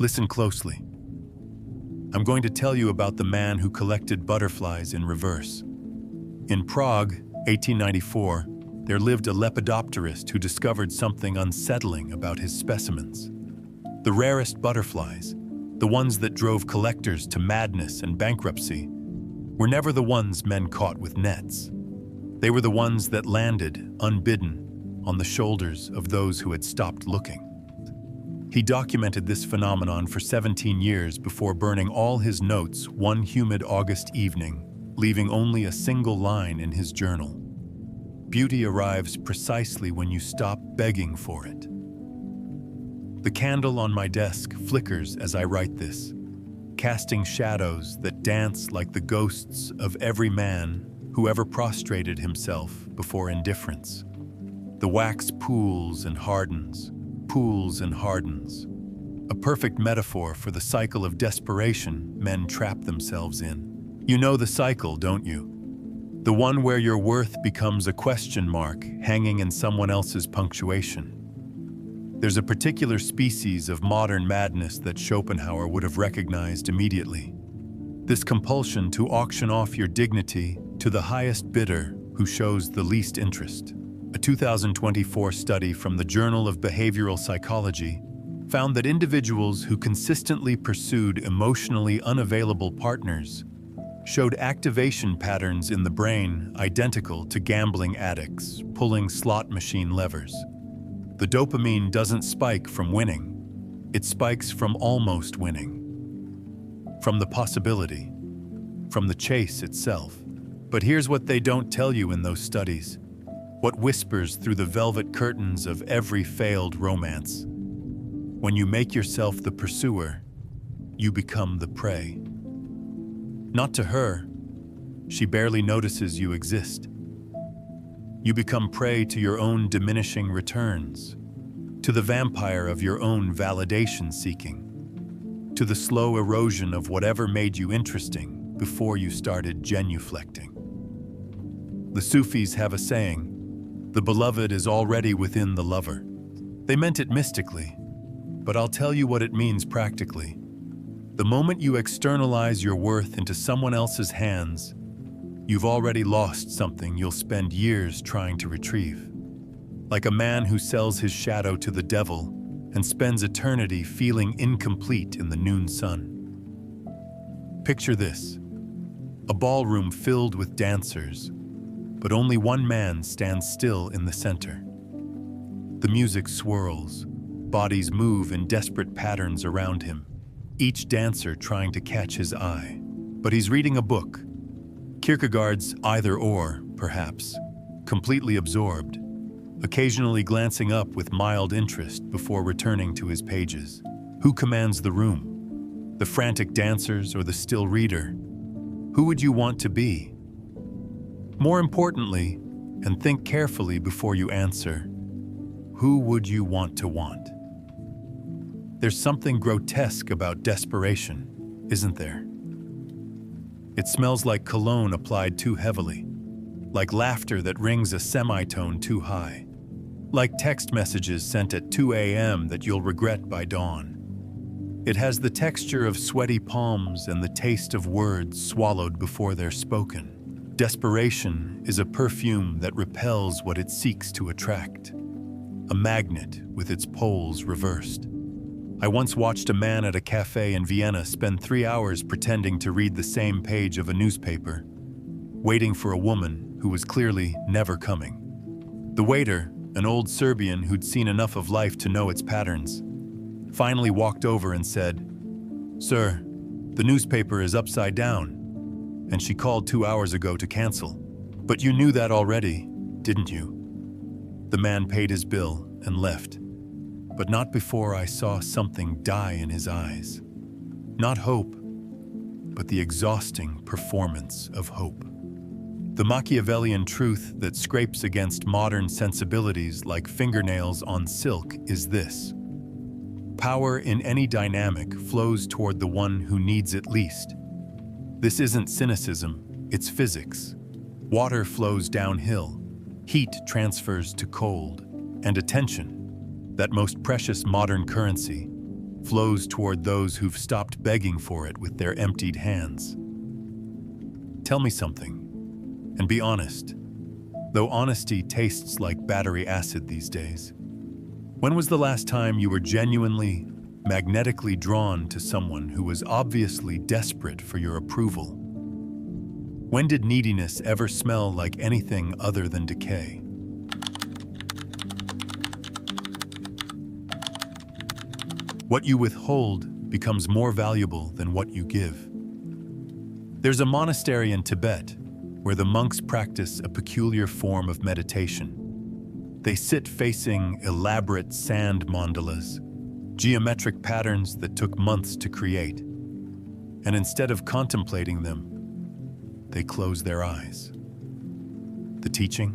Listen closely. I'm going to tell you about the man who collected butterflies in reverse. In Prague, 1894, there lived a lepidopterist who discovered something unsettling about his specimens. The rarest butterflies, the ones that drove collectors to madness and bankruptcy, were never the ones men caught with nets. They were the ones that landed, unbidden, on the shoulders of those who had stopped looking. He documented this phenomenon for 17 years before burning all his notes one humid August evening, leaving only a single line in his journal. Beauty arrives precisely when you stop begging for it. The candle on my desk flickers as I write this, casting shadows that dance like the ghosts of every man who ever prostrated himself before indifference. The wax pools and hardens, a perfect metaphor for the cycle of desperation men trap themselves in. You know the cycle, don't you? The one where your worth becomes a question mark hanging in someone else's punctuation. There's a particular species of modern madness that Schopenhauer would have recognized immediately. This compulsion to auction off your dignity to the highest bidder who shows the least interest. A 2024 study from the Journal of Behavioral Psychology found that individuals who consistently pursued emotionally unavailable partners showed activation patterns in the brain identical to gambling addicts pulling slot machine levers. The dopamine doesn't spike from winning, it spikes from almost winning. From the possibility, from the chase itself. But here's what they don't tell you in those studies. What whispers through the velvet curtains of every failed romance. When you make yourself the pursuer, you become the prey. Not to her, she barely notices you exist. You become prey to your own diminishing returns, to the vampire of your own validation seeking, to the slow erosion of whatever made you interesting before you started genuflecting. The Sufis have a saying, the beloved is already within the lover. They meant it mystically, but I'll tell you what it means practically. The moment you externalize your worth into someone else's hands, you've already lost something you'll spend years trying to retrieve. Like a man who sells his shadow to the devil and spends eternity feeling incomplete in the noon sun. Picture this, a ballroom filled with dancers, but only one man stands still in the center. The music swirls, bodies move in desperate patterns around him, each dancer trying to catch his eye. But he's reading a book, Kierkegaard's Either Or, perhaps, completely absorbed, occasionally glancing up with mild interest before returning to his pages. Who commands the room? The frantic dancers or the still reader? Who would you want to be? More importantly, and think carefully before you answer, who would you want to want? There's something grotesque about desperation, isn't there? It smells like cologne applied too heavily, like laughter that rings a semitone too high, like text messages sent at 2 a.m. that you'll regret by dawn. It has the texture of sweaty palms and the taste of words swallowed before they're spoken. Desperation is a perfume that repels what it seeks to attract, a magnet with its poles reversed. I once watched a man at a cafe in Vienna spend 3 hours pretending to read the same page of a newspaper, waiting for a woman who was clearly never coming. The waiter, an old Serbian who'd seen enough of life to know its patterns, finally walked over and said, "Sir, the newspaper is upside down, and she called 2 hours ago to cancel. But you knew that already, didn't you?" The man paid his bill and left, but not before I saw something die in his eyes. Not hope, but the exhausting performance of hope. The Machiavellian truth that scrapes against modern sensibilities like fingernails on silk is this: power in any dynamic flows toward the one who needs it least. This isn't cynicism, it's physics. Water flows downhill, heat transfers to cold, and attention, that most precious modern currency, flows toward those who've stopped begging for it with their emptied hands. Tell me something, and be honest, though honesty tastes like battery acid these days. When was the last time you were genuinely, magnetically drawn to someone who was obviously desperate for your approval? When did neediness ever smell like anything other than decay? What you withhold becomes more valuable than what you give. There's a monastery in Tibet where the monks practice a peculiar form of meditation. They sit facing elaborate sand mandalas, geometric patterns that took months to create. And instead of contemplating them, they close their eyes. The teaching?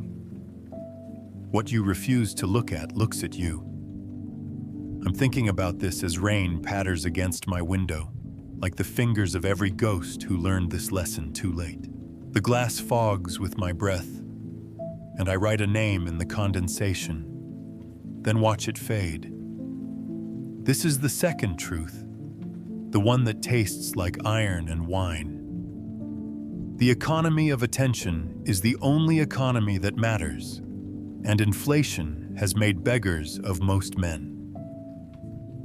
What you refuse to look at looks at you. I'm thinking about this as rain patters against my window, like the fingers of every ghost who learned this lesson too late. The glass fogs with my breath, and I write a name in the condensation, then watch it fade. This is the second truth, the one that tastes like iron and wine. The economy of attention is the only economy that matters, and inflation has made beggars of most men.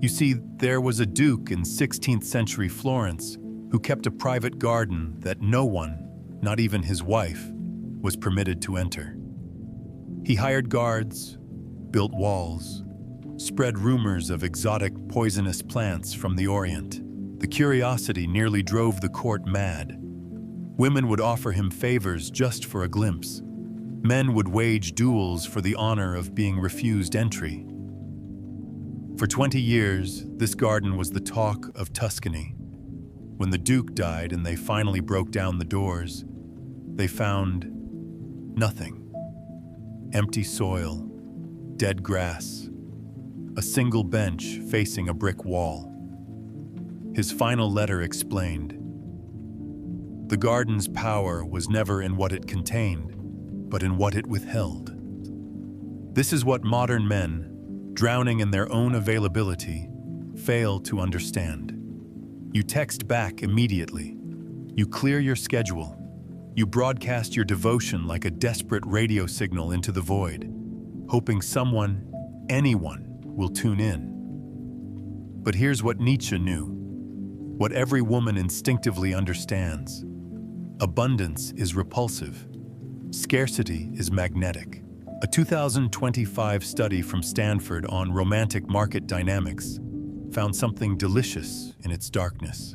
You see, there was a duke in 16th century Florence who kept a private garden that no one, not even his wife, was permitted to enter. He hired guards, built walls, spread rumors of exotic poisonous plants from the Orient. The curiosity nearly drove the court mad. Women would offer him favors just for a glimpse. Men would wage duels for the honor of being refused entry. For 20 years, this garden was the talk of Tuscany. When the Duke died and they finally broke down the doors, they found nothing. Empty soil, dead grass, a single bench facing a brick wall. His final letter explained, the garden's power was never in what it contained, but in what it withheld. This is what modern men, drowning in their own availability, fail to understand. You text back immediately. You clear your schedule. You broadcast your devotion like a desperate radio signal into the void, hoping someone, anyone, will tune in. But here's what Nietzsche knew, what every woman instinctively understands. Abundance is repulsive. Scarcity is magnetic. A 2025 study from Stanford on romantic market dynamics found something delicious in its darkness.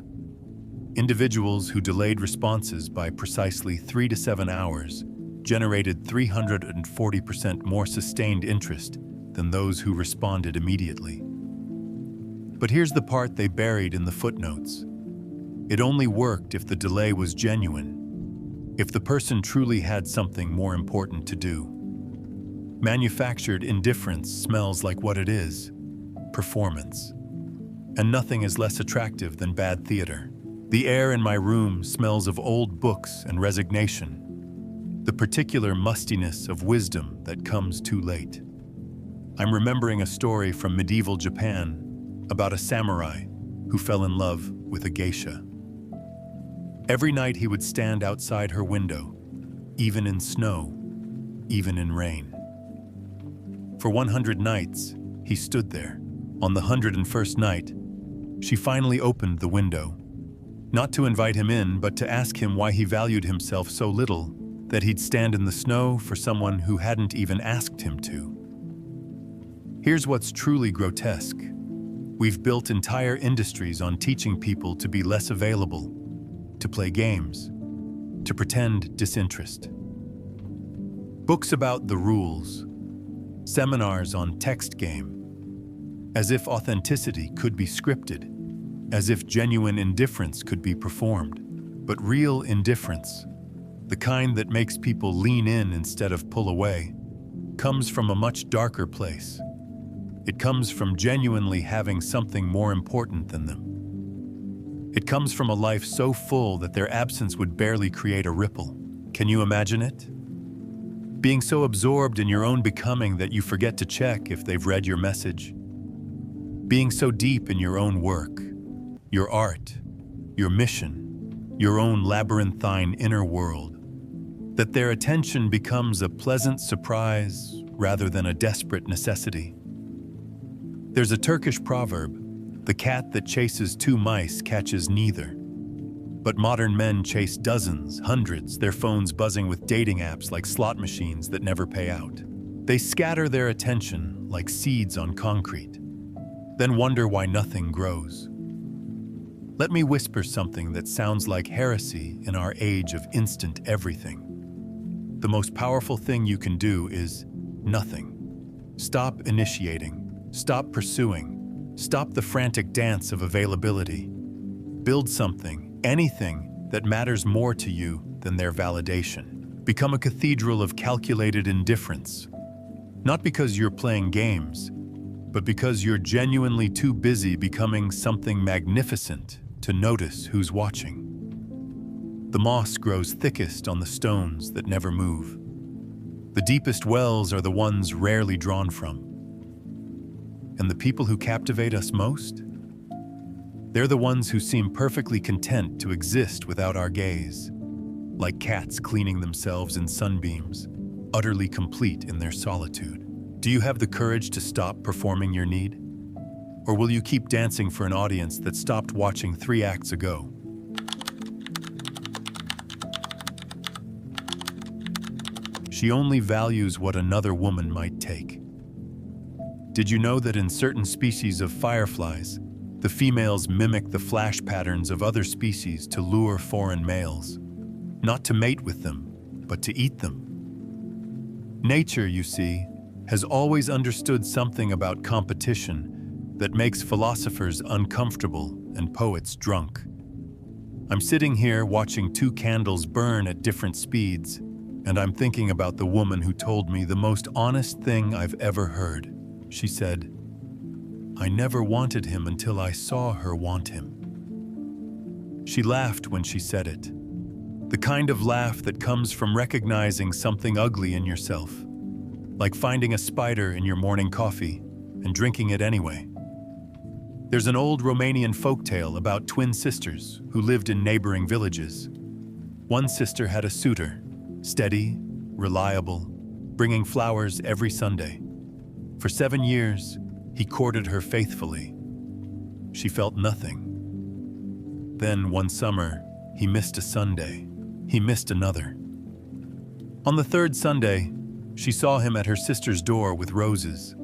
Individuals who delayed responses by precisely 3 to 7 hours generated 340% more sustained interest than those who responded immediately. But here's the part they buried in the footnotes. It only worked if the delay was genuine, if the person truly had something more important to do. Manufactured indifference smells like what it is, performance. And nothing is less attractive than bad theater. The air in my room smells of old books and resignation, the particular mustiness of wisdom that comes too late. I'm remembering a story from medieval Japan about a samurai who fell in love with a geisha. Every night he would stand outside her window, even in snow, even in rain. For 100 nights, he stood there. On the 101st night, she finally opened the window, not to invite him in, but to ask him why he valued himself so little that he'd stand in the snow for someone who hadn't even asked him to. Here's what's truly grotesque. We've built entire industries on teaching people to be less available, to play games, to pretend disinterest. Books about the rules, seminars on text game, as if authenticity could be scripted, as if genuine indifference could be performed. But real indifference, the kind that makes people lean in instead of pull away, comes from a much darker place. It comes from genuinely having something more important than them. It comes from a life so full that their absence would barely create a ripple. Can you imagine it? Being so absorbed in your own becoming that you forget to check if they've read your message. being so deep in your own work, your art, your mission, your own labyrinthine inner world, that their attention becomes a pleasant surprise rather than a desperate necessity. There's a Turkish proverb, "The cat that chases two mice catches neither." But modern men chase dozens, hundreds, their phones buzzing with dating apps like slot machines that never pay out. They scatter their attention like seeds on concrete, then wonder why nothing grows. Let me whisper something that sounds like heresy in our age of instant everything. The most powerful thing you can do is nothing. Stop initiating. Stop pursuing. Stop the frantic dance of availability. Build something, anything, that matters more to you than their validation. Become a cathedral of calculated indifference. Not because you're playing games, but because you're genuinely too busy becoming something magnificent to notice who's watching. The moss grows thickest on the stones that never move. The deepest wells are the ones rarely drawn from. And the people who captivate us most? They're the ones who seem perfectly content to exist without our gaze, like cats cleaning themselves in sunbeams, utterly complete in their solitude. Do you have the courage to stop performing your need? Or will you keep dancing for an audience that stopped watching 3 acts ago? She only values what another woman might take. Did you know that in certain species of fireflies, the females mimic the flash patterns of other species to lure foreign males? Not to mate with them, but to eat them. Nature, you see, has always understood something about competition that makes philosophers uncomfortable and poets drunk. I'm sitting here watching 2 candles burn at different speeds, and I'm thinking about the woman who told me the most honest thing I've ever heard. She said, "I never wanted him until I saw her want him." She laughed when she said it. The kind of laugh that comes from recognizing something ugly in yourself, like finding a spider in your morning coffee and drinking it anyway. There's an old Romanian folktale about twin sisters who lived in neighboring villages. One sister had a suitor, steady, reliable, bringing flowers every Sunday. For 7 years, he courted her faithfully. She felt nothing. Then, one summer, he missed a Sunday. He missed another. On the 3rd Sunday, she saw him at her sister's door with roses.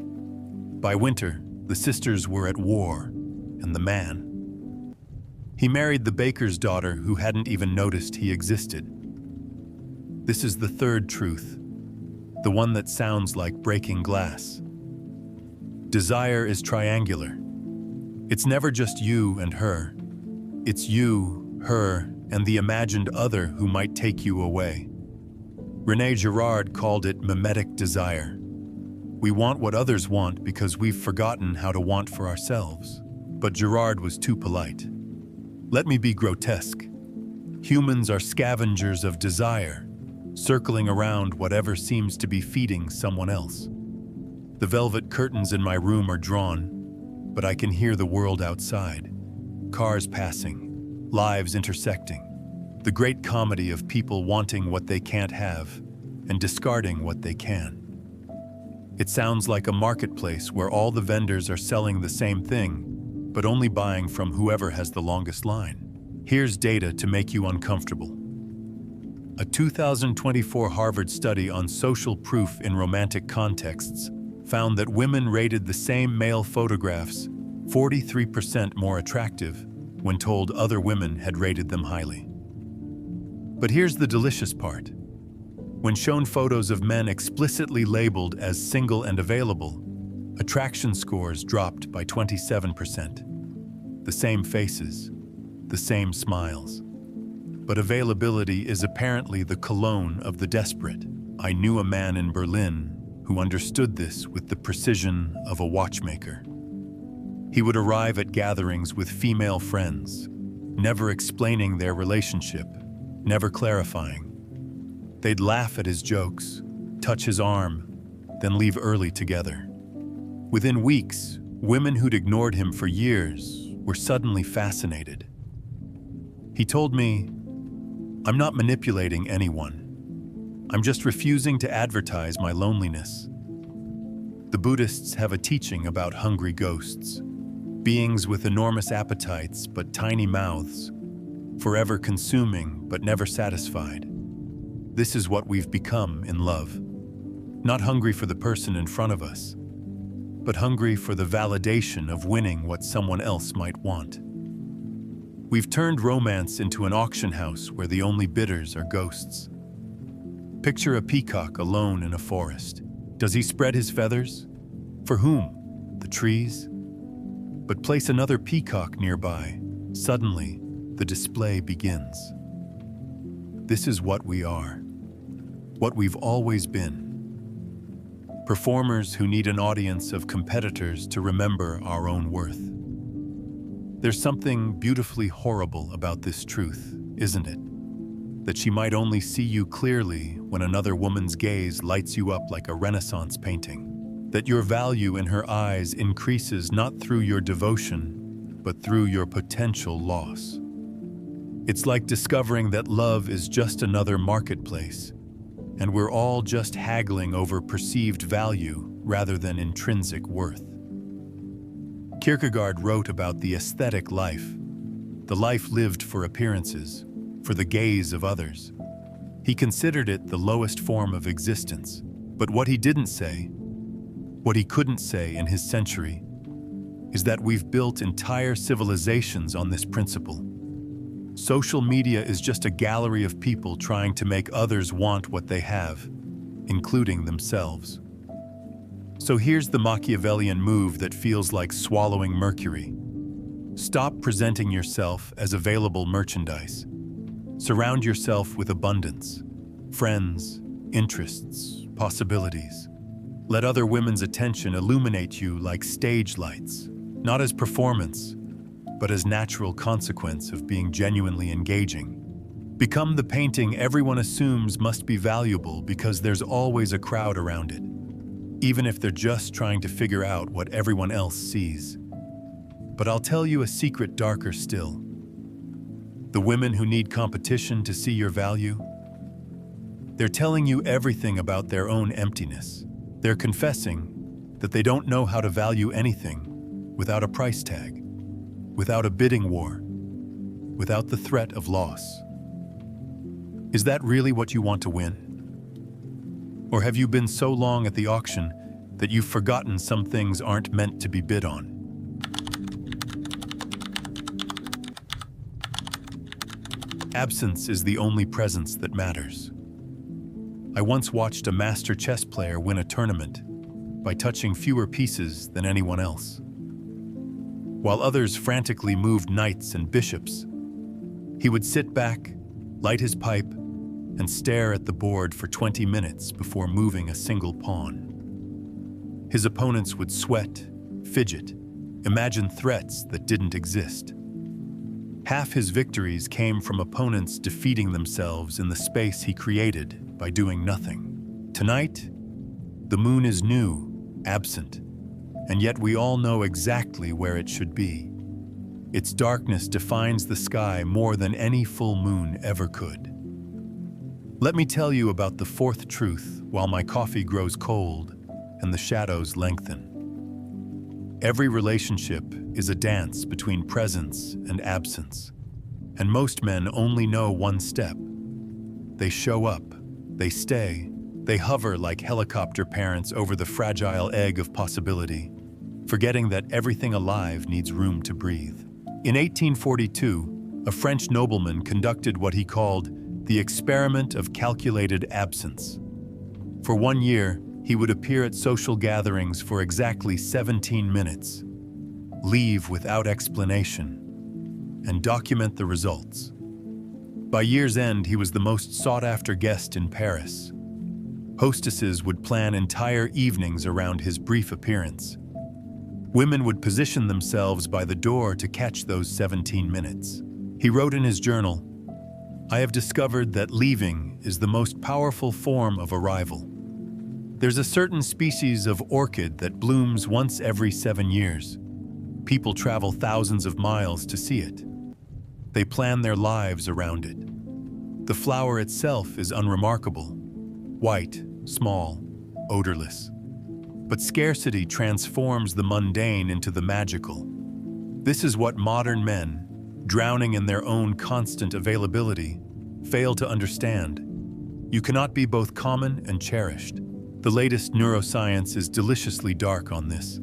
By winter, the sisters were at war, and the man. He married the baker's daughter who hadn't even noticed he existed. This is the 3rd truth, the one that sounds like breaking glass. Desire is triangular. It's never just you and her. It's you, her, and the imagined other who might take you away. René Girard called it mimetic desire. We want what others want because we've forgotten how to want for ourselves. But Girard was too polite. Let me be grotesque. Humans are scavengers of desire, circling around whatever seems to be feeding someone else. The velvet curtains in my room are drawn, but I can hear the world outside. Cars passing, lives intersecting. The great comedy of people wanting what they can't have and discarding what they can. It sounds like a marketplace where all the vendors are selling the same thing, but only buying from whoever has the longest line. Here's data to make you uncomfortable. A 2024 Harvard study on social proof in romantic contexts found that women rated the same male photographs 43% more attractive when told other women had rated them highly. But here's the delicious part. When shown photos of men explicitly labeled as single and available, attraction scores dropped by 27%. The same faces, the same smiles. But availability is apparently the cologne of the desperate. I knew a man in Berlin who understood this with the precision of a watchmaker. He would arrive at gatherings with female friends, never explaining their relationship, never clarifying. They'd laugh at his jokes, touch his arm, then leave early together. Within weeks, Women who'd ignored him for years were suddenly fascinated. He told me, "I'm not manipulating anyone. I'm just refusing to advertise my loneliness." The Buddhists have a teaching about hungry ghosts, beings with enormous appetites but tiny mouths, forever consuming but never satisfied. This is what we've become in love. Not hungry for the person in front of us, but hungry for the validation of winning what someone else might want. We've turned romance into an auction house where the only bidders are ghosts. Picture a peacock alone in a forest. Does he spread his feathers? For whom? The trees? But place another peacock nearby. Suddenly, the display begins. This is what we are. What we've always been. Performers who need an audience of competitors to remember our own worth. There's something beautifully horrible about this truth, isn't it? That she might only see you clearly when another woman's gaze lights you up like a Renaissance painting. That your value in her eyes increases not through your devotion, but through your potential loss. It's like discovering that love is just another marketplace, and we're all just haggling over perceived value rather than intrinsic worth. Kierkegaard wrote about the aesthetic life, the life lived for appearances, for the gaze of others. He considered it the lowest form of existence, but what he didn't say, what he couldn't say in his century, is that we've built entire civilizations on this principle. Social media is just a gallery of people trying to make others want what they have, including themselves. So here's the Machiavellian move that feels like swallowing mercury. Stop presenting yourself as available merchandise. Surround yourself with abundance, friends, interests, possibilities. Let other women's attention illuminate you like stage lights, not as performance, but as natural consequence of being genuinely engaging. Become the painting everyone assumes must be valuable because there's always a crowd around it, even if they're just trying to figure out what everyone else sees. But I'll tell you a secret darker still. The women who need competition to see your value, they're telling you everything about their own emptiness. They're confessing that they don't know how to value anything without a price tag, without a bidding war, without the threat of loss. Is that really what you want to win? Or have you been so long at the auction that you've forgotten some things aren't meant to be bid on? Absence is the only presence that matters. I once watched a master chess player win a tournament by touching fewer pieces than anyone else. While others frantically moved knights and bishops, he would sit back, light his pipe, and stare at the board for 20 minutes before moving a single pawn. His opponents would sweat, fidget, imagine threats that didn't exist. Half his victories came from opponents defeating themselves in the space he created by doing nothing. Tonight, the moon is new, absent, and yet we all know exactly where it should be. Its darkness defines the sky more than any full moon ever could. Let me tell you about the fourth truth while my coffee grows cold and the shadows lengthen. Every relationship is a dance between presence and absence, and most men only know one step. They show up, they stay, they hover like helicopter parents over the fragile egg of possibility, forgetting that everything alive needs room to breathe. In 1842, a French nobleman conducted what he called the experiment of calculated absence. For 1 year, he would appear at social gatherings for exactly 17 minutes, leave without explanation, and document the results. By year's end, he was the most sought-after guest in Paris. Hostesses would plan entire evenings around his brief appearance. Women would position themselves by the door to catch those 17 minutes. He wrote in his journal, "I have discovered that leaving is the most powerful form of arrival. There's a certain species of orchid that blooms once every 7 years. People travel thousands of miles to see it. They plan their lives around it. The flower itself is unremarkable, white, small, odorless. But scarcity transforms the mundane into the magical. This is what modern men, drowning in their own constant availability, fail to understand. You cannot be both common and cherished. The latest neuroscience is deliciously dark on this.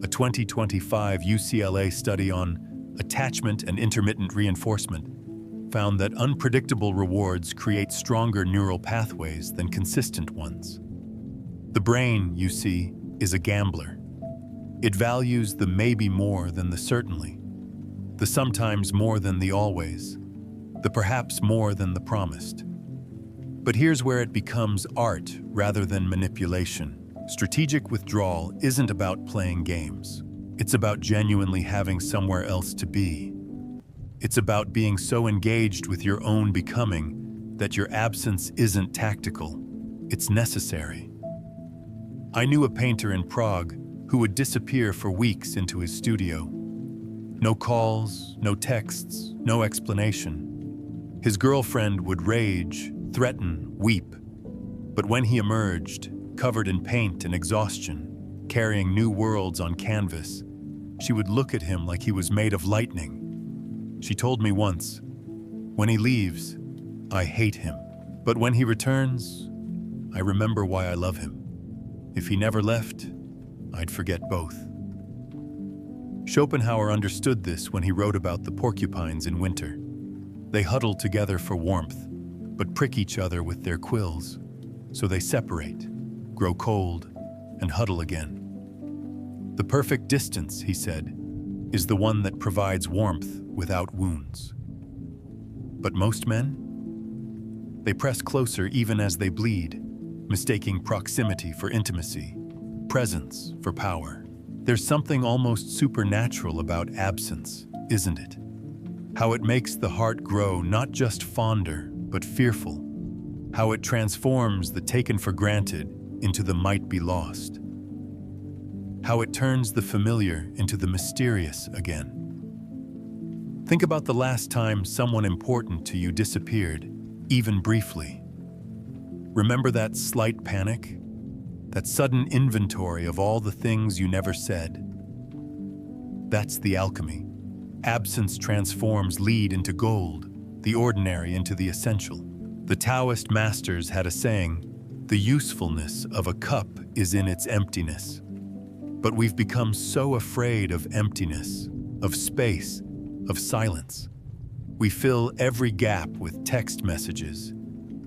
A 2025 UCLA study on attachment and intermittent reinforcement found that unpredictable rewards create stronger neural pathways than consistent ones. The brain, you see, is a gambler. It values the maybe more than the certainly, the sometimes more than the always, the perhaps more than the promised. But here's where it becomes art rather than manipulation. Strategic withdrawal isn't about playing games. It's about genuinely having somewhere else to be. It's about being so engaged with your own becoming that your absence isn't tactical, it's necessary. I knew a painter in Prague who would disappear for weeks into his studio. No calls, no texts, no explanation. His girlfriend would rage, threaten, weep. But when he emerged, covered in paint and exhaustion, carrying new worlds on canvas, she would look at him like he was made of lightning. She told me once, "When he leaves, I hate him. But when he returns, I remember why I love him. If he never left, I'd forget both." Schopenhauer understood this when he wrote about the porcupines in winter. They huddle together for warmth, but prick each other with their quills, so they separate, grow cold, and huddle again. The perfect distance, he said, is the one that provides warmth without wounds. But most men? They press closer even as they bleed, mistaking proximity for intimacy, presence for power. There's something almost supernatural about absence, isn't it? How it makes the heart grow not just fonder, but fearful. How it transforms the taken for granted into the might be lost. How it turns the familiar into the mysterious again. Think about the last time someone important to you disappeared, even briefly. Remember that slight panic? That sudden inventory of all the things you never said? That's the alchemy. Absence transforms lead into gold, the ordinary into the essential. The Taoist masters had a saying, "The usefulness of a cup is in its emptiness." But we've become so afraid of emptiness, of space, of silence. We fill every gap with text messages,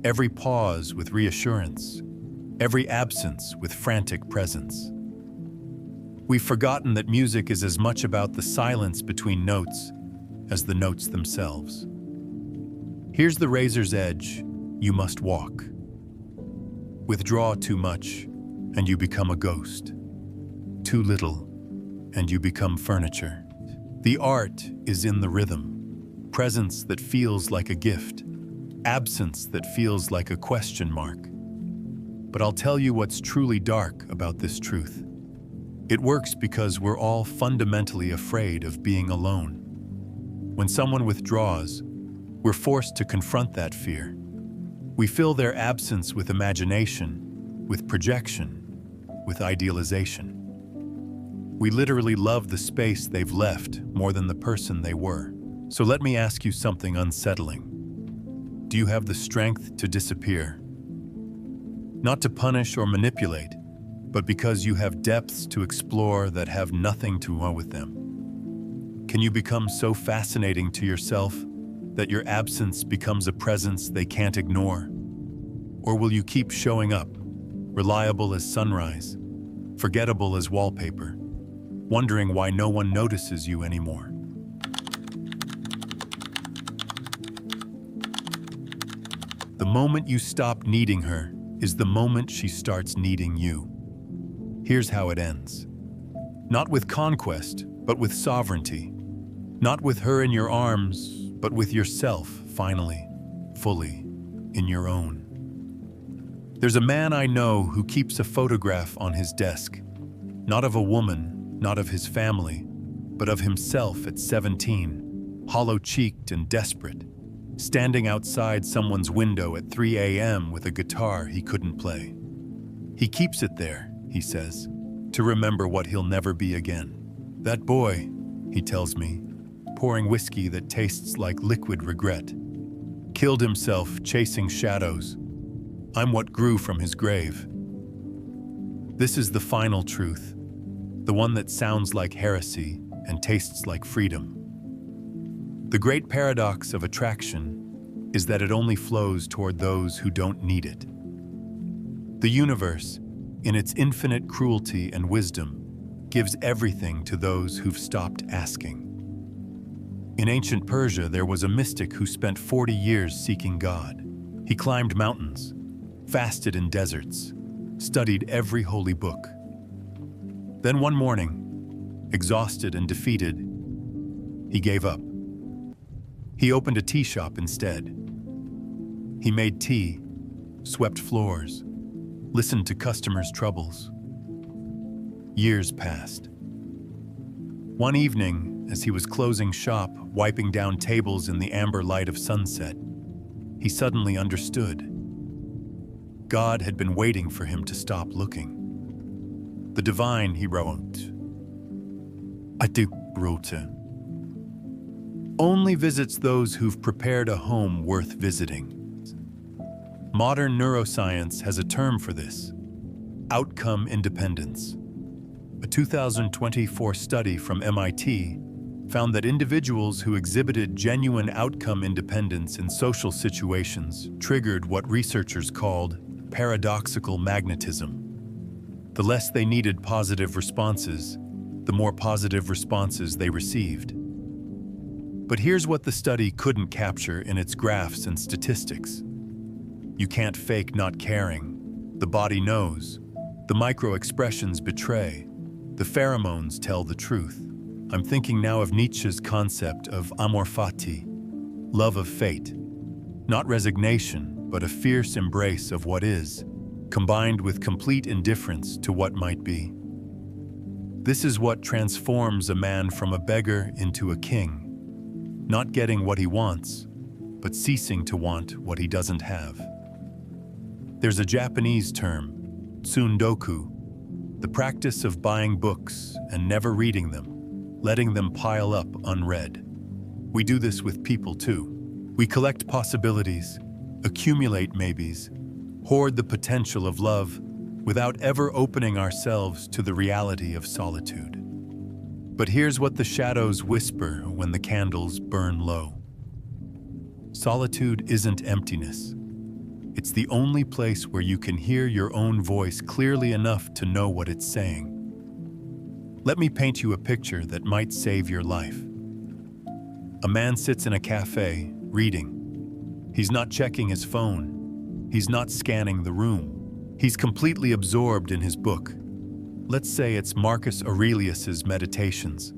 every pause with reassurance, every absence with frantic presence. We've forgotten that music is as much about the silence between notes as the notes themselves. Here's the razor's edge you must walk. Withdraw too much, and you become a ghost. Too little, and you become furniture. The art is in the rhythm, presence that feels like a gift, absence that feels like a question mark. But I'll tell you what's truly dark about this truth. It works because we're all fundamentally afraid of being alone. When someone withdraws, we're forced to confront that fear. We fill their absence with imagination, with projection, with idealization. We literally love the space they've left more than the person they were. So let me ask you something unsettling. Do you have the strength to disappear? Not to punish or manipulate, but because you have depths to explore that have nothing to do with them. Can you become so fascinating to yourself that your absence becomes a presence they can't ignore? Or will you keep showing up, reliable as sunrise, forgettable as wallpaper, wondering why no one notices you anymore? The moment you stop needing her is the moment she starts needing you. Here's how it ends. Not with conquest, but with sovereignty. Not with her in your arms, but with yourself, finally, fully, in your own. There's a man I know who keeps a photograph on his desk, not of a woman, not of his family, but of himself at 17, hollow-cheeked and desperate, standing outside someone's window at 3 a.m. with a guitar he couldn't play. He keeps it there, he says, to remember what he'll never be again. That boy, he tells me, pouring whiskey that tastes like liquid regret, killed himself chasing shadows. I'm what grew from his grave. This is the final truth, the one that sounds like heresy and tastes like freedom. The great paradox of attraction is that it only flows toward those who don't need it. The universe, in its infinite cruelty and wisdom, gives everything to those who've stopped asking. In ancient Persia, there was a mystic who spent 40 years seeking God. He climbed mountains, fasted in deserts, studied every holy book. Then one morning, exhausted and defeated, he gave up. He opened a tea shop instead. He made tea, swept floors, listened to customers' troubles. Years passed. One evening, as he was closing shop, wiping down tables in the amber light of sunset, he suddenly understood. God had been waiting for him to stop looking. The divine, he wrote, only visits those who've prepared a home worth visiting. Modern neuroscience has a term for this: outcome independence. A 2024 study from MIT found that individuals who exhibited genuine outcome independence in social situations triggered what researchers called paradoxical magnetism. The less they needed positive responses, the more positive responses they received. But here's what the study couldn't capture in its graphs and statistics. You can't fake not caring. The body knows. The micro-expressions betray. The pheromones tell the truth. I'm thinking now of Nietzsche's concept of amor fati, love of fate. Not resignation, but a fierce embrace of what is, combined with complete indifference to what might be. This is what transforms a man from a beggar into a king, not getting what he wants, but ceasing to want what he doesn't have. There's a Japanese term, tsundoku, the practice of buying books and never reading them, letting them pile up unread. We do this with people too. We collect possibilities, accumulate maybes, hoard the potential of love without ever opening ourselves to the reality of solitude. But here's what the shadows whisper when the candles burn low. Solitude isn't emptiness. It's the only place where you can hear your own voice clearly enough to know what it's saying. Let me paint you a picture that might save your life. A man sits in a cafe, reading. He's not checking his phone. He's not scanning the room. He's completely absorbed in his book. Let's say it's Marcus Aurelius's Meditations.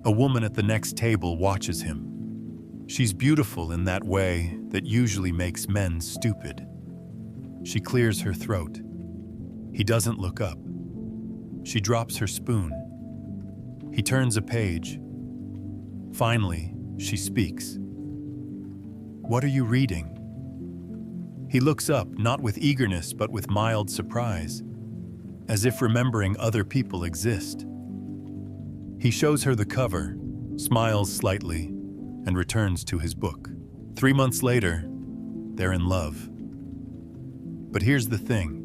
A woman at the next table watches him. She's beautiful in that way that usually makes men stupid. She clears her throat. He doesn't look up. She drops her spoon. He turns a page. Finally, she speaks. "What are you reading?" He looks up, not with eagerness, but with mild surprise, as if remembering other people exist. He shows her the cover, smiles slightly, and returns to his book. 3 months later, they're in love. But here's the thing.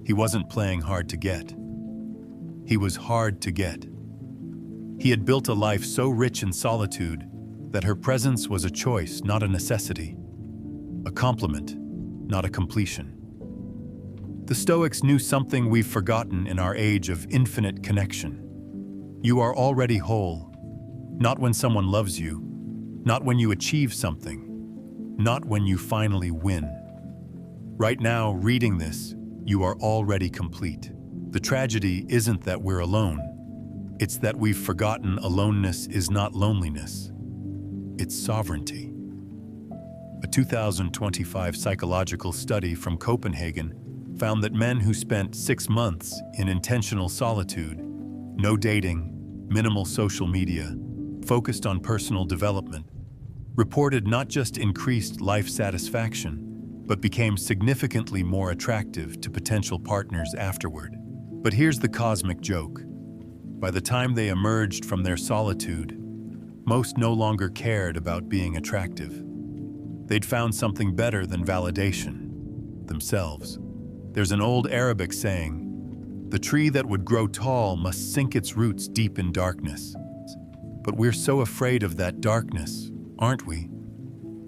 He wasn't playing hard to get. He was hard to get. He had built a life so rich in solitude that her presence was a choice, not a necessity. A complement, not a completion. The Stoics knew something we've forgotten in our age of infinite connection. You are already whole, not when someone loves you, not when you achieve something, not when you finally win. Right now, reading this, you are already complete. The tragedy isn't that we're alone. It's that we've forgotten aloneness is not loneliness. It's sovereignty. A 2025 psychological study from Copenhagen found that men who spent 6 months in intentional solitude, no dating, minimal social media, focused on personal development, reported not just increased life satisfaction, but became significantly more attractive to potential partners afterward. But here's the cosmic joke. By the time they emerged from their solitude, most no longer cared about being attractive. They'd found something better than validation, themselves. There's an old Arabic saying, "The tree that would grow tall must sink its roots deep in darkness." But we're so afraid of that darkness, aren't we?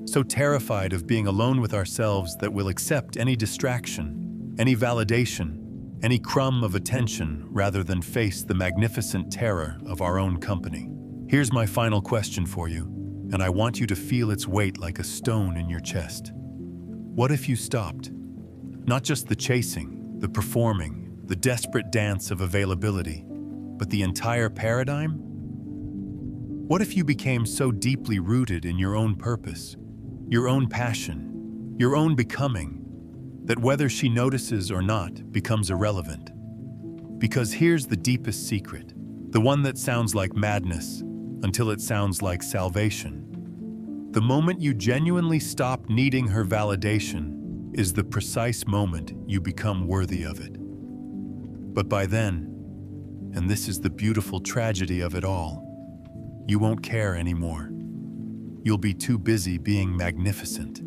So terrified of being alone with ourselves that we'll accept any distraction, any validation, any crumb of attention rather than face the magnificent terror of our own company. Here's my final question for you, and I want you to feel its weight like a stone in your chest. What if you stopped? Not just the chasing, the performing, the desperate dance of availability, but the entire paradigm? What if you became so deeply rooted in your own purpose, your own passion, your own becoming, that whether she notices or not becomes irrelevant? Because here's the deepest secret, the one that sounds like madness until it sounds like salvation. The moment you genuinely stop needing her validation is the precise moment you become worthy of it. But by then, and this is the beautiful tragedy of it all, you won't care anymore. You'll be too busy being magnificent.